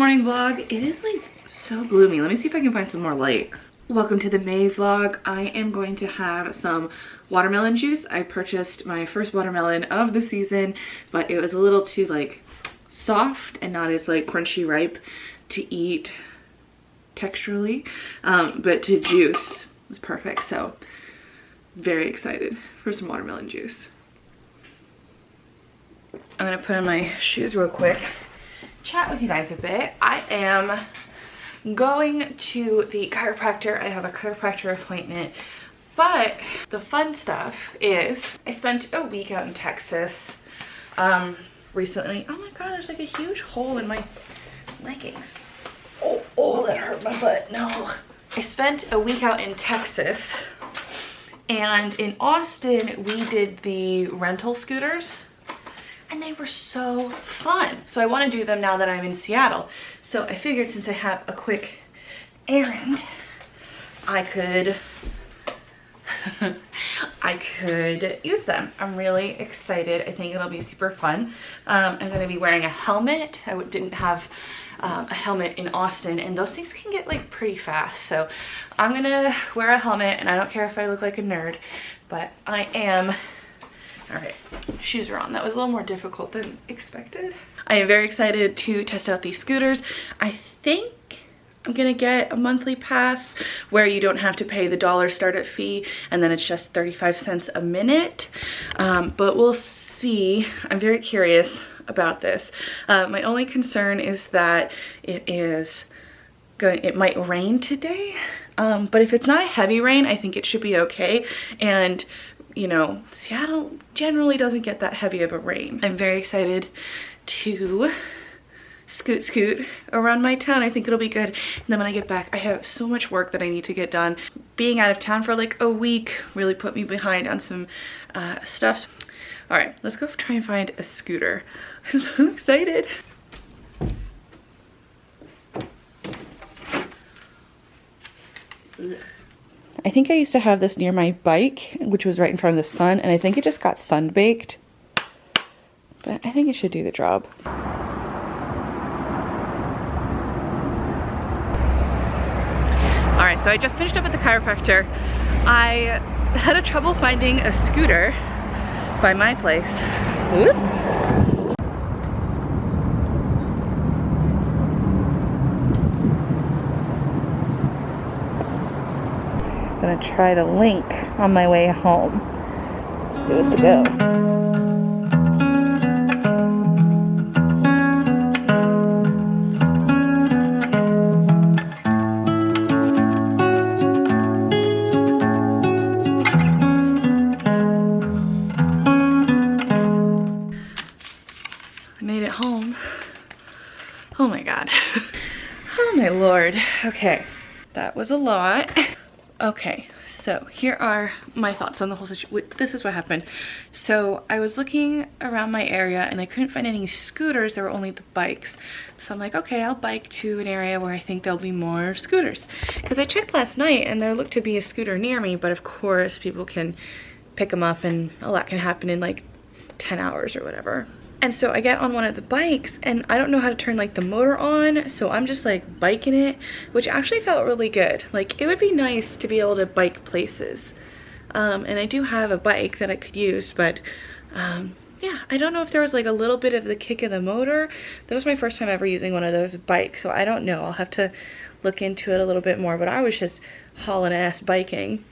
morning vlog. It is like so gloomy. Let me see if I can find some more light. Welcome to the May vlog. I am going to have some watermelon juice. I purchased my first watermelon of the season, but it was a little too like soft and not as like crunchy ripe to eat texturally, but to juice was perfect. So very excited for some watermelon juice. I'm gonna put on my shoes real quick, chat with you guys a bit. I am going to the chiropractor. I have a chiropractor appointment, but the fun stuff is I spent a week out in Texas recently. Oh my god, there's like a huge hole in my leggings. Oh, that hurt my butt. No. I spent a week out in Texas, and in Austin we did the rental scooters, and they were so fun. So I want to do them now that I'm in Seattle. So I figured since I have a quick errand, I could use them. I'm really excited. I think it'll be super fun. I'm going to be wearing a helmet. I didn't have a helmet in Austin, and those things can get like pretty fast. So I'm going to wear a helmet, and I don't care if I look like a nerd, but I am. All right, shoes are on. That was a little more difficult than expected. I am very excited to test out these scooters. I think I'm gonna get a monthly pass where you don't have to pay the $1 startup fee, and then it's just 35 cents a minute. But we'll see. I'm very curious about this. My only concern is that it might rain today. But if it's not a heavy rain, I think it should be okay. And you know, Seattle generally doesn't get that heavy of a rain. I'm very excited to scoot around my town. I think it'll be good. And then when I get back, I have so much work that I need to get done. Being out of town for like a week really put me behind on some stuff. All right, let's go try and find a scooter. I'm so excited. Ugh. I think I used to have this near my bike, which was right in front of the sun, and I think it just got sun-baked. But I think it should do the job. Alright, so I just finished up at the chiropractor. I had a trouble finding a scooter by my place. Whoop. Gonna try the link on my way home. Let's do this to go. I made it home. Oh my god. Oh my lord. Okay, that was a lot. Okay, so here are my thoughts on the whole situation. This is what happened. So I was looking around my area and I couldn't find any scooters. There were only the bikes. So I'm like, okay, I'll bike to an area where I think there'll be more scooters. Because I checked last night and there looked to be a scooter near me, but of course people can pick them up and a lot can happen in like 10 hours or whatever. And so I get on one of the bikes and I don't know how to turn like the motor on, so I'm just like biking it, which actually felt really good. Like it would be nice to be able to bike places. And I do have a bike that I could use, but yeah, I don't know if there was like a little bit of the kick of the motor. That was my first time ever using one of those bikes, so I don't know. I'll have to look into it a little bit more, but I was just hauling ass biking.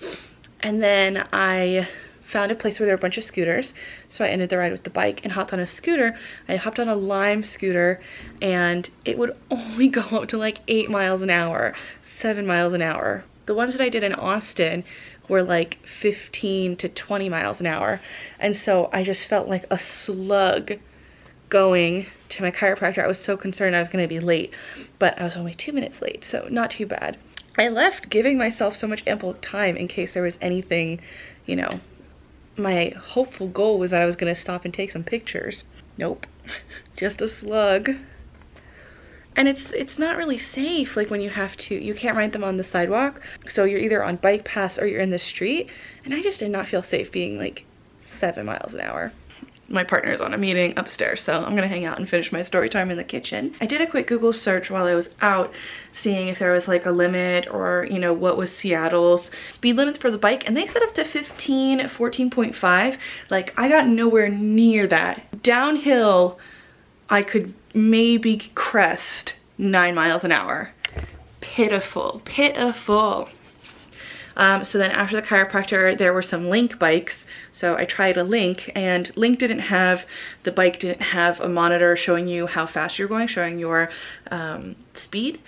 And then I found a place where there were a bunch of scooters, so I ended the ride with the bike and hopped on a scooter. I hopped on a Lime scooter and it would only go up to like 8 miles an hour, 7 miles an hour. The ones that I did in Austin were like 15 to 20 miles an hour, and so I just felt like a slug going to my chiropractor. I was so concerned I was going to be late, but I was only 2 minutes late, so not too bad. I left giving myself so much ample time in case there was anything, you know. My hopeful goal was that I was going to stop and take some pictures. Nope. Just a slug. And it's not really safe, like when you can't ride them on the sidewalk. So you're either on bike paths or you're in the street. And I just did not feel safe being like 7 miles an hour. my partner's on a meeting upstairs, so I'm gonna hang out and finish my story time in the kitchen. I did a quick Google search while I was out, seeing if there was like a limit or, you know, what was Seattle's speed limits for the bike, and they said up to 15, 14.5. Like, I got nowhere near that. Downhill, I could maybe crest 9 miles an hour. Pitiful, pitiful. So then after the chiropractor, there were some Link bikes. So I tried a Link, and Link didn't have, the bike didn't have a monitor showing you how fast you're going, showing your speed.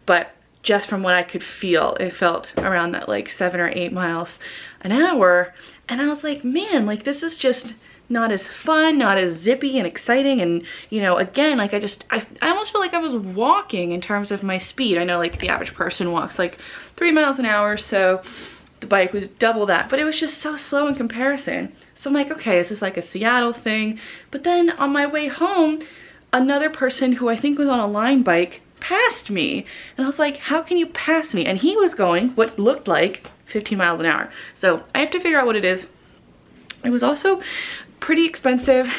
But just from what I could feel, it felt around that like 7 or 8 miles an hour. And I was like, man, like this is just not as fun, not as zippy and exciting. And, you know, again, like I almost felt like I was walking in terms of my speed. I know like the average person walks like 3 miles an hour, so the bike was double that, but it was just so slow in comparison. So I'm like, okay, is this like a Seattle thing? But then on my way home, another person who I think was on a line bike passed me. And I was like, how can you pass me? And he was going what looked like 15 miles an hour. So I have to figure out what it is. It was also pretty expensive.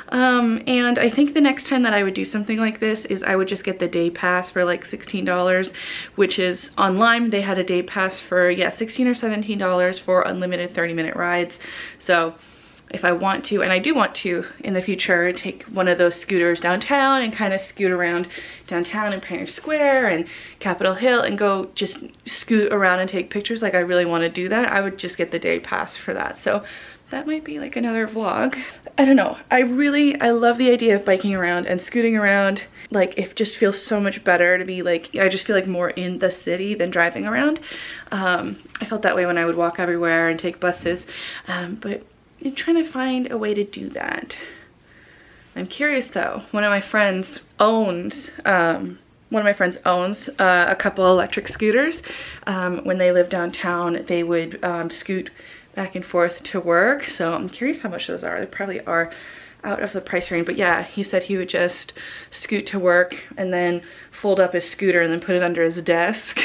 And I think the next time that I would do something like this is I would just get the day pass for like $16, which is online. They had a day pass for, yeah, $16 or $17 for unlimited 30-minute rides. So if I want to, and I do want to in the future, take one of those scooters downtown and kind of scoot around downtown in Pioneer Square and Capitol Hill and go just scoot around and take pictures, like I really want to do that, I would just get the day pass for that. So that might be like another vlog. I don't know. I love the idea of biking around and scooting around. Like, it just feels so much better to be like, I just feel like more in the city than driving around. I felt that way when I would walk everywhere and take buses. But I'm trying to find a way to do that. I'm curious though. One of my friends owns a couple electric scooters. When they live downtown, they would scoot back and forth to work. So I'm curious how much those are. They probably are out of the price range, but yeah, he said he would just scoot to work and then fold up his scooter and then put it under his desk.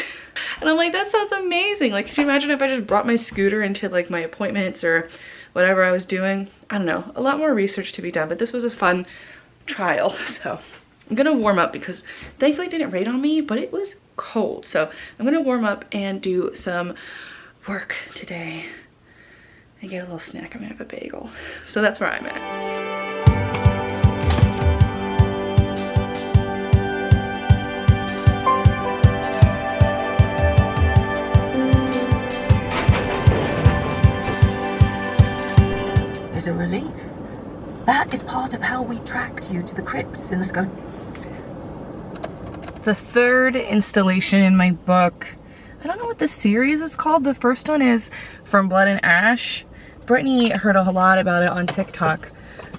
And I'm like, that sounds amazing. Like, could you imagine if I just brought my scooter into like my appointments or whatever I was doing? I don't know, a lot more research to be done, but this was a fun trial. So I'm gonna warm up because thankfully it didn't rain on me, but it was cold. So I'm gonna warm up and do some work today and get a little snack. I'm gonna have a bagel. So that's where I'm at. A relief. That is part of how we tracked you to the crypt. So let's go. The third installation in my book, I don't know what the series is called. The first one is From Blood and Ash. Brittany heard a lot about it on TikTok,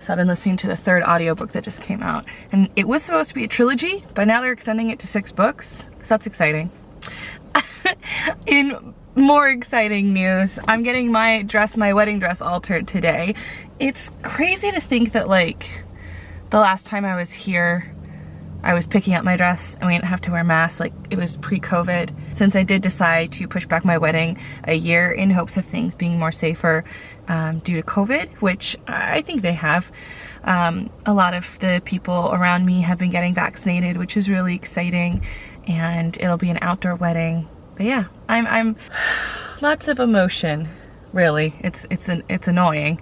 so I've been listening to the third audiobook that just came out. And it was supposed to be a trilogy, but now they're extending it to 6 books, so that's exciting. In more exciting news, I'm getting my wedding dress altered today. It's crazy to think that like the last time I was here, I was picking up my dress and we didn't have to wear masks. Like, it was pre-COVID. Since I did decide to push back my wedding a year in hopes of things being more safer due to COVID, which I think they have. A lot of the people around me have been getting vaccinated, which is really exciting, and it'll be an outdoor wedding. But yeah, I'm lots of emotion, really. It's annoying.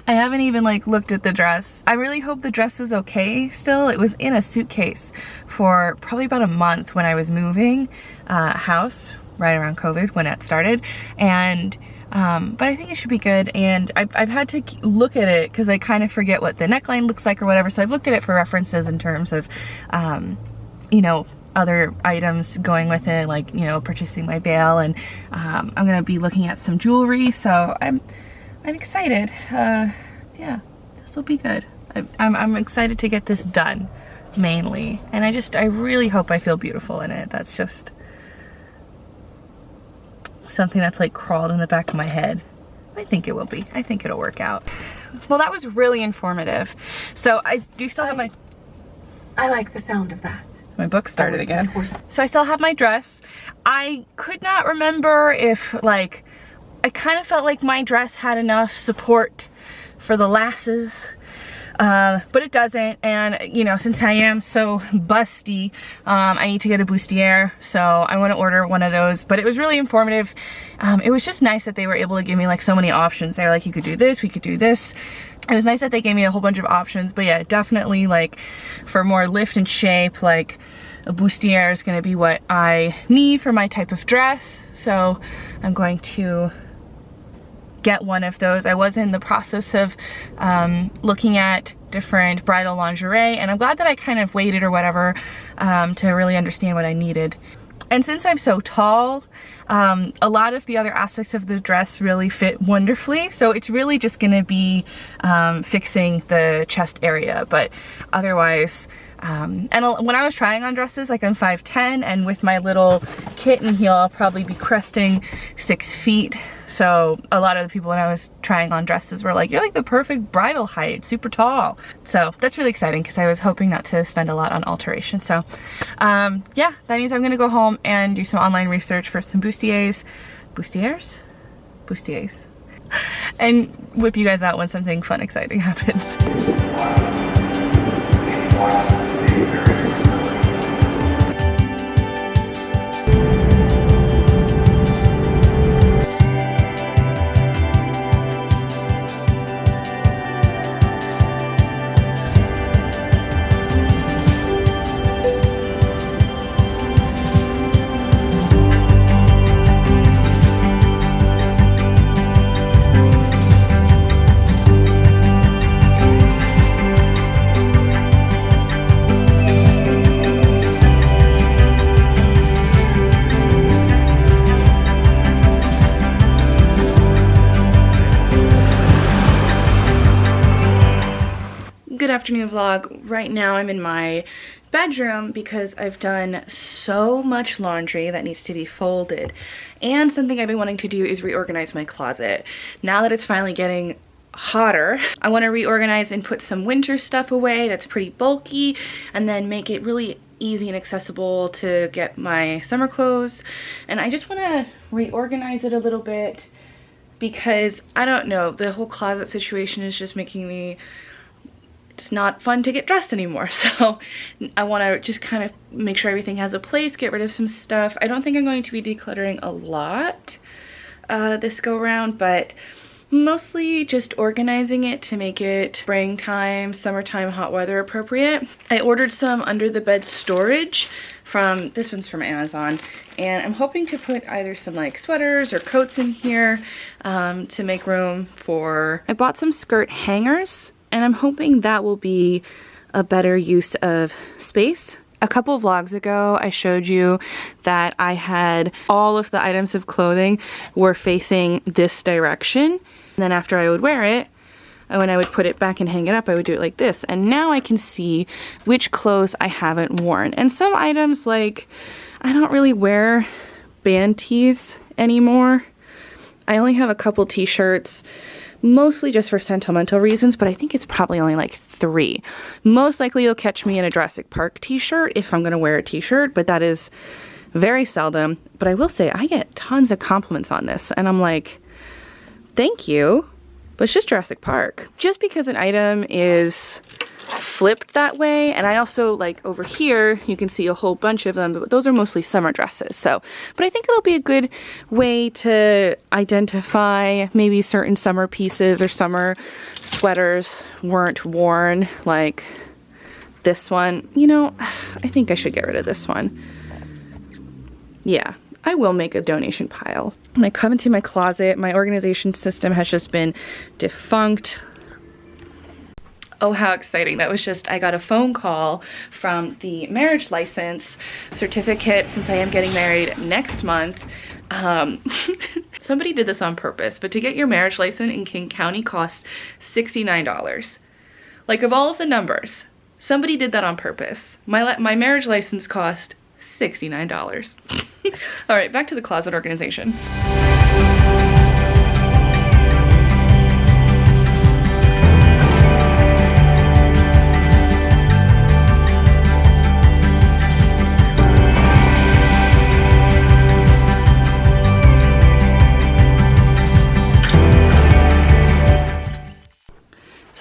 I haven't even like looked at the dress. I really hope the dress is okay still. It was in a suitcase for probably about a month when I was moving house right around COVID when it started. And but I think it should be good. And I've had to look at it because I kind of forget what the neckline looks like or whatever. So I've looked at it for references in terms of, you know, other items going with it, like, you know, purchasing my veil, and I'm gonna be looking at some jewelry, so I'm excited. Yeah, this will be good. I'm excited to get this done, mainly, and I really hope I feel beautiful in it. That's just something that's like crawled in the back of my head. I think it will be. I think it'll work out. Well, that was really informative. So I do still have my... I like the sound of that. My book started again. So I still have my dress. I could not remember if, like, I kind of felt like my dress had enough support for the lasses. But it doesn't, and you know, since I am so busty, I need to get a bustier, so I want to order one of those. But it was really informative. It was just nice that they were able to give me like so many options. They were like, you could do this, we could do this. It was nice that they gave me a whole bunch of options. But yeah, definitely like for more lift and shape, like a bustier is going to be what I need for my type of dress. So I'm going to get one of those. I was in the process of looking at different bridal lingerie, and I'm glad that I kind of waited or whatever to really understand what I needed. And since I'm so tall, a lot of the other aspects of the dress really fit wonderfully, so it's really just gonna be fixing the chest area. But otherwise, and when I was trying on dresses, like I'm 5'10", and with my little kitten heel, I'll probably be cresting 6 feet. So a lot of the people when I was trying on dresses were like, you're like the perfect bridal height, super tall. So that's really exciting because I was hoping not to spend a lot on alteration. So yeah, that means I'm gonna go home and do some online research for some bustiers, and whip you guys out when something fun, exciting happens. Good afternoon vlog. Right now I'm in my bedroom because I've done so much laundry that needs to be folded, and something I've been wanting to do is reorganize my closet. Now that it's finally getting hotter, I want to reorganize and put some winter stuff away that's pretty bulky, and then make it really easy and accessible to get my summer clothes. And I just want to reorganize it a little bit because I don't know, the whole closet situation is just making me it's not fun to get dressed anymore. So I want to just kind of make sure everything has a place, get rid of some stuff. I don't think I'm going to be decluttering a lot this go around, but mostly just organizing it to make it springtime, summertime, hot weather appropriate. I ordered some under the bed storage from, this one's from Amazon, and I'm hoping to put either some like sweaters or coats in here to make room for, I bought some skirt hangers, and I'm hoping that will be a better use of space. A couple of vlogs ago, I showed you that I had all of the items of clothing were facing this direction. And then after I would wear it, when I would put it back and hang it up, I would do it like this. And now I can see which clothes I haven't worn. And some items, like, I don't really wear band tees anymore. I only have a couple t-shirts, mostly just for sentimental reasons, but I think it's probably only like 3. Most likely you'll catch me in a Jurassic Park t-shirt if I'm gonna wear a t-shirt, but that is very seldom. But I will say I get tons of compliments on this, and I'm like, thank you, but it's just Jurassic Park. Just because an item is flipped that way, and I also, like, over here you can see a whole bunch of them, but those are mostly summer dresses. So, but I think it'll be a good way to identify maybe certain summer pieces or summer sweaters weren't worn, like this one. You know, I think I should get rid of this one. Yeah, I will make a donation pile. When I come into my closet, my organization system has just been defunct. Oh, how exciting. That was just, I got a phone call from the marriage license certificate since I am getting married next month. Somebody did this on purpose, but to get your marriage license in King County costs $69. Like, of all of the numbers, somebody did that on purpose. My marriage license cost $69. All right, back to the closet organization.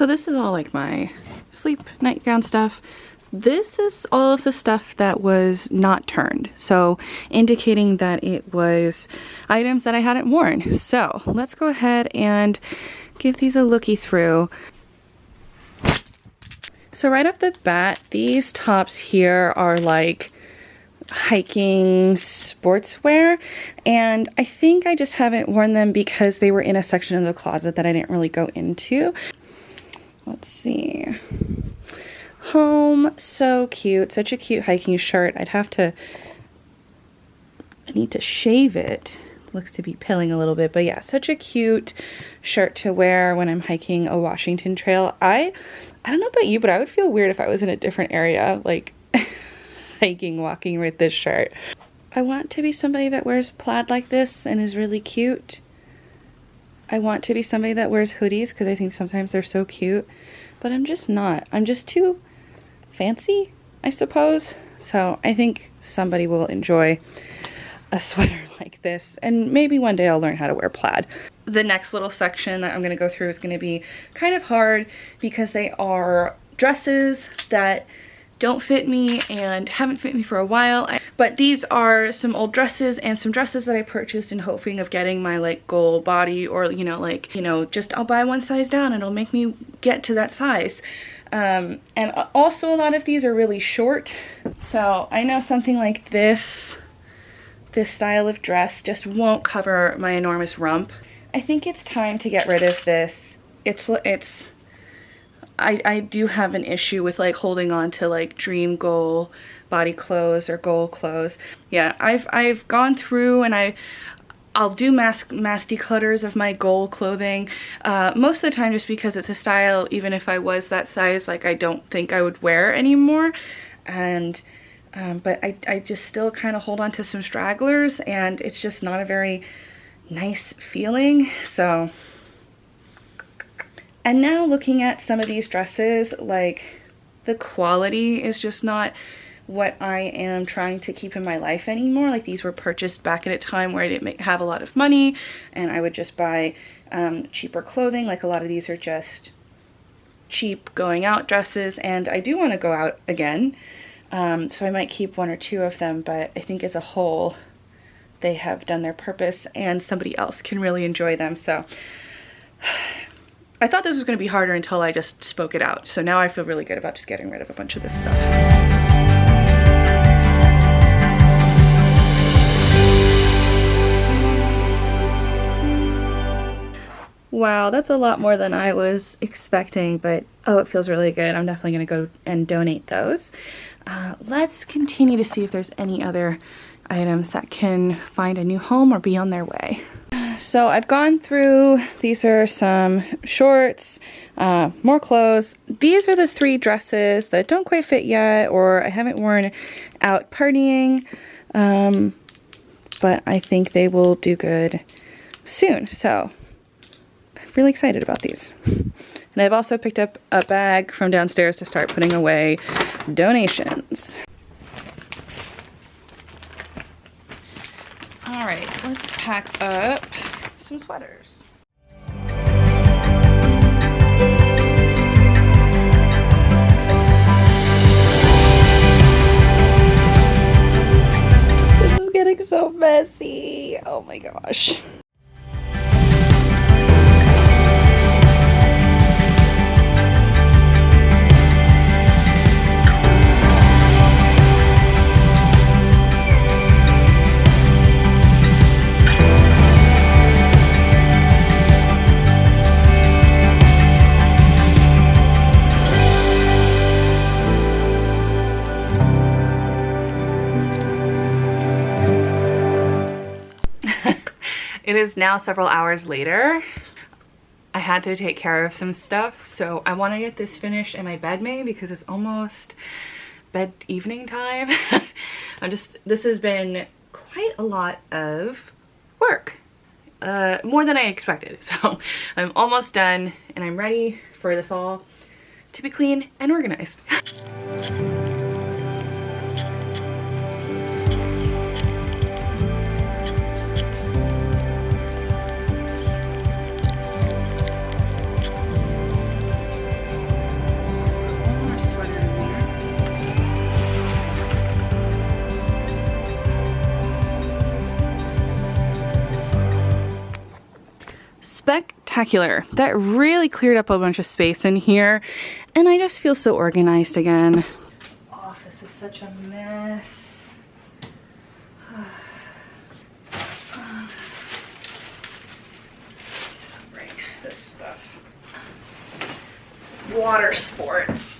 So this is all like my sleep nightgown stuff. This is all of the stuff that was not turned, so indicating that it was items that I hadn't worn. So let's go ahead and give these a looky through. So right off the bat, these tops here are like hiking sportswear, and I think I just haven't worn them because they were in a section of the closet that I didn't really go into. Let's see. Home, so cute. Such a cute hiking shirt. I need to shave it. Looks to be pilling a little bit, but yeah, such a cute shirt to wear when I'm hiking a Washington trail. I don't know about you, but I would feel weird if I was in a different area, like hiking, walking with this shirt. I want to be somebody that wears plaid like this and is really cute. I want to be somebody that wears hoodies because I think sometimes they're so cute, but I'm just not. I'm just too fancy, I suppose. So I think somebody will enjoy a sweater like this, and maybe one day I'll learn how to wear plaid. The next little section that I'm going to go through is going to be kind of hard because they are dresses that don't fit me and haven't fit me for a while, but these are some old dresses and some dresses that I purchased in hoping of getting my like goal body, or just I'll buy one size down and it'll make me get to that size. And also a lot of these are really short, so I know something like this style of dress just won't cover my enormous rump. I think it's time to get rid of this. I do have an issue with like holding on to like dream goal body clothes or goal clothes. Yeah, I've gone through and I'll do mass declutters of my goal clothing, most of the time just because it's a style, even if I was that size, like I don't think I would wear anymore. And but I just still kind of hold on to some stragglers, and it's just not a very nice feeling. So, and now looking at some of these dresses, like the quality is just not what I am trying to keep in my life anymore. Like these were purchased back at a time where I didn't have a lot of money and I would just buy cheaper clothing. Like a lot of these are just cheap going out dresses, and I do want to go out again. So I might keep one or two of them, but I think as a whole they have done their purpose and somebody else can really enjoy them. So I thought this was going to be harder until I just spoke it out. So now I feel really good about just getting rid of a bunch of this stuff. Wow, that's a lot more than I was expecting, but oh, it feels really good. I'm definitely going to go and donate those. Let's continue to see if there's any other items that can find a new home or be on their way. So I've gone through, these are some shorts, more clothes. These are the 3 dresses that don't quite fit yet, or I haven't worn out partying, but I think they will do good soon. So I'm really excited about these. And I've also picked up a bag from downstairs to start putting away donations. All right, let's pack up some sweaters. This is getting so messy. Oh my gosh. It is now several hours later. I had to take care of some stuff, so I want to get this finished and my bed made because it's almost bed evening time. This has been quite a lot of work, more than I expected. So I'm almost done and I'm ready for this all to be clean and organized. spectacular. That really cleared up a bunch of space in here, and I just feel so organized again. Office is such a mess. Guess I'll bring this stuff. Water sports.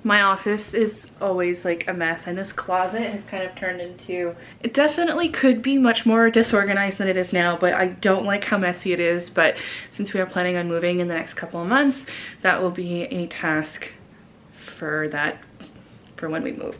My office is always like a mess, and this closet has kind of turned into, it definitely could be much more disorganized than it is now, but I don't like how messy it is. But since we are planning on moving in the next couple of months, that will be a task for when we move.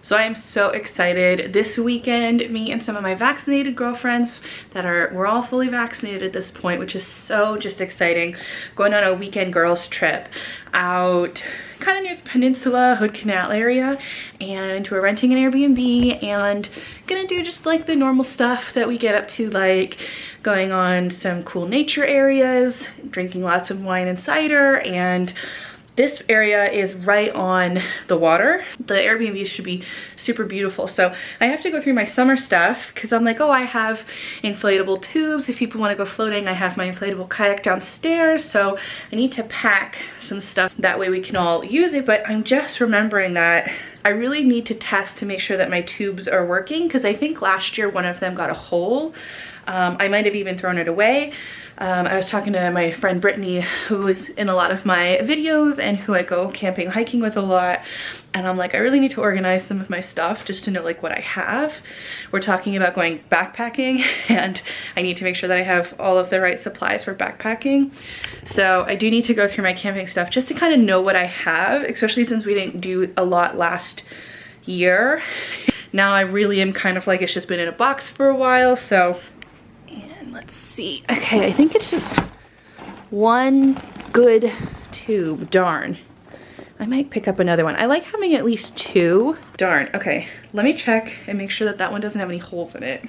So I am so excited. This weekend, me and some of my vaccinated girlfriends we're all fully vaccinated at this point, which is so just exciting. Going on a weekend girls trip out kind of near the peninsula, Hood Canal area, and we're renting an Airbnb and gonna do just like the normal stuff that we get up to, like going on some cool nature areas, drinking lots of wine and cider, and this area is right on the water. The Airbnb should be super beautiful. So I have to go through my summer stuff because I'm like, oh, I have inflatable tubes. If people want to go floating, I have my inflatable kayak downstairs. So I need to pack some stuff. That way we can all use it. But I'm just remembering that I really need to test to make sure that my tubes are working, because I think last year one of them got a hole. I might have even thrown it away. I was talking to my friend Brittany, who is in a lot of my videos and who I go camping, hiking with a lot. And I'm like, I really need to organize some of my stuff just to know like what I have. We're talking about going backpacking, and I need to make sure that I have all of the right supplies for backpacking. So I do need to go through my camping stuff just to kind of know what I have, especially since we didn't do a lot last year. Now I really am kind of like, it's just been in a box for a while. So, and let's see. Okay, I think it's just one good tube. Darn. I might pick up another one. I like having at least two. Darn. Okay, let me check and make sure that that one doesn't have any holes in it.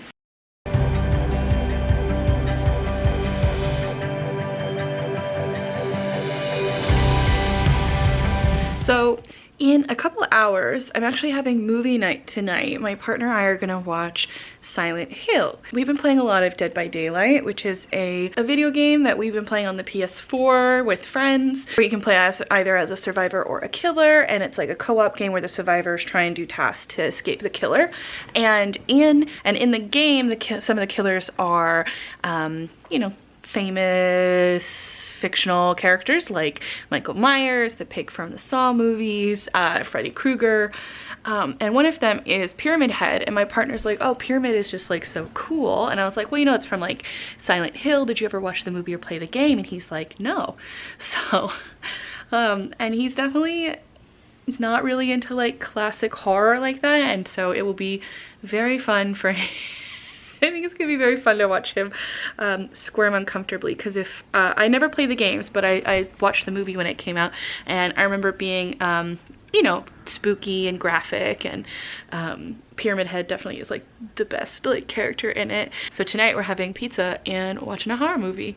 So in a couple hours, I'm actually having movie night tonight. My partner and I are gonna watch Silent Hill. We've been playing a lot of Dead by Daylight, which is a video game that we've been playing on the PS4 with friends, where you can play as either as a survivor or a killer, and it's like a co-op game where the survivors try and do tasks to escape the killer. And in the game, some of the killers are, you know, famous fictional characters like Michael Myers, the pig from the Saw movies, Freddy Krueger, and one of them is Pyramid Head, and my partner's like, oh, Pyramid is just like so cool. And I was like, well, you know, it's from like Silent Hill. Did you ever watch the movie or play the game? And he's like, no. So and he's definitely not really into like classic horror like that, and so it will be very fun for him. I think it's gonna be very fun to watch him squirm uncomfortably, because if I never played the games, but I watched the movie when it came out, and I remember being you know, spooky and graphic, and Pyramid Head definitely is like the best like character in it. So tonight we're having pizza and watching a horror movie.